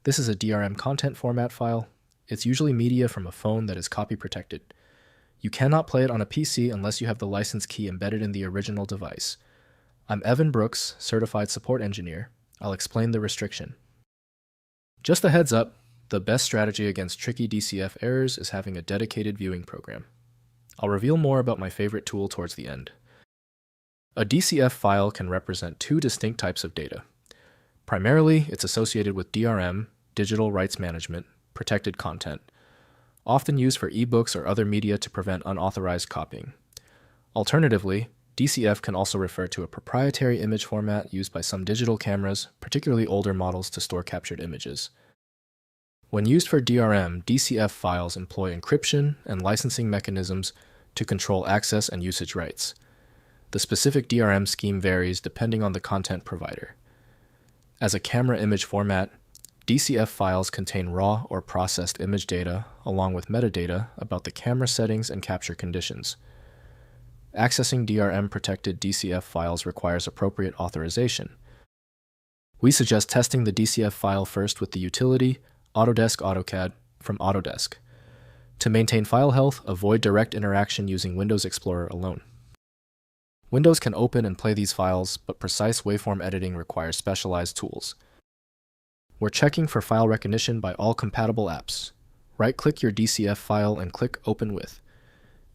This is a DRM content format file. It's usually media from a phone that is copy protected. You cannot play it on a PC unless you have the license key embedded in the original device. I'm Evan Brooks, Certified Support Engineer. I'll explain the restriction. Just a heads up, the best strategy against tricky DCF errors is having a dedicated viewing program. I'll reveal more about my favorite tool towards the end. A DCF file can represent two distinct types of data. Primarily, it's associated with DRM, digital rights management, protected content, often used for ebooks or other media to prevent unauthorized copying. Alternatively, DCF can also refer to a proprietary image format used by some digital cameras, particularly older models, to store captured images. When used for DRM, DCF files employ encryption and licensing mechanisms to control access and usage rights. The specific DRM scheme varies depending on the content provider. As a camera image format, DCF files contain raw or processed image data along with metadata about the camera settings and capture conditions. Accessing DRM-protected DCF files requires appropriate authorization. We suggest testing the DCF file first with the utility Autodesk AutoCAD from Autodesk. To maintain file health, avoid direct interaction using Windows Explorer alone. Windows can open and play these files, but precise waveform editing requires specialized tools. We're checking for file recognition by all compatible apps. Right-click your DCF file and click Open With.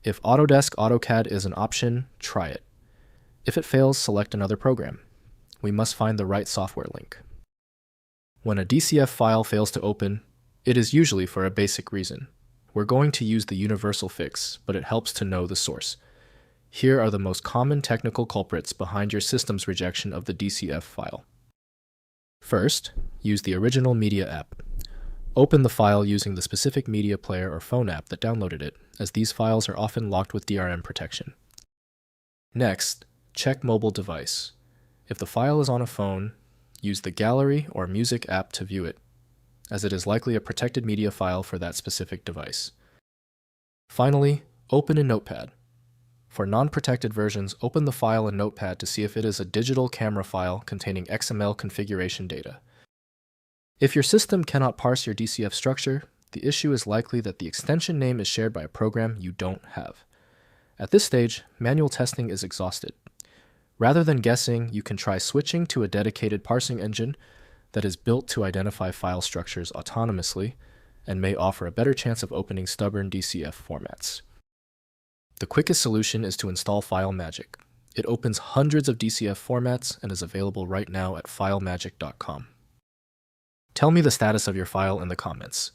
If Autodesk AutoCAD is an option, try it. If it fails, select another program. We must find the right software link. When a DCF file fails to open, it is usually for a basic reason. We're going to use the universal fix, but it helps to know the source. Here are the most common technical culprits behind your system's rejection of the DCF file. First, use the original media app. Open the file using the specific media player or phone app that downloaded it, as these files are often locked with DRM protection. Next, check mobile device. If the file is on a phone, use the Gallery or Music app to view it, as it is likely a protected media file for that specific device. Finally, open in Notepad. For non-protected versions, open the file in Notepad to see if it is a digital camera file containing XML configuration data. If your system cannot parse your DCF structure, the issue is likely that the extension name is shared by a program you don't have. At this stage, manual testing is exhausted. Rather than guessing, you can try switching to a dedicated parsing engine that is built to identify file structures autonomously and may offer a better chance of opening stubborn DCF formats. The quickest solution is to install FileMagick. It opens hundreds of DCF formats and is available right now at filemagick.com. Tell me the status of your file in the comments.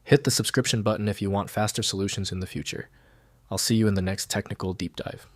Hit the subscription button if you want faster solutions in the future. I'll see you in the next technical deep dive.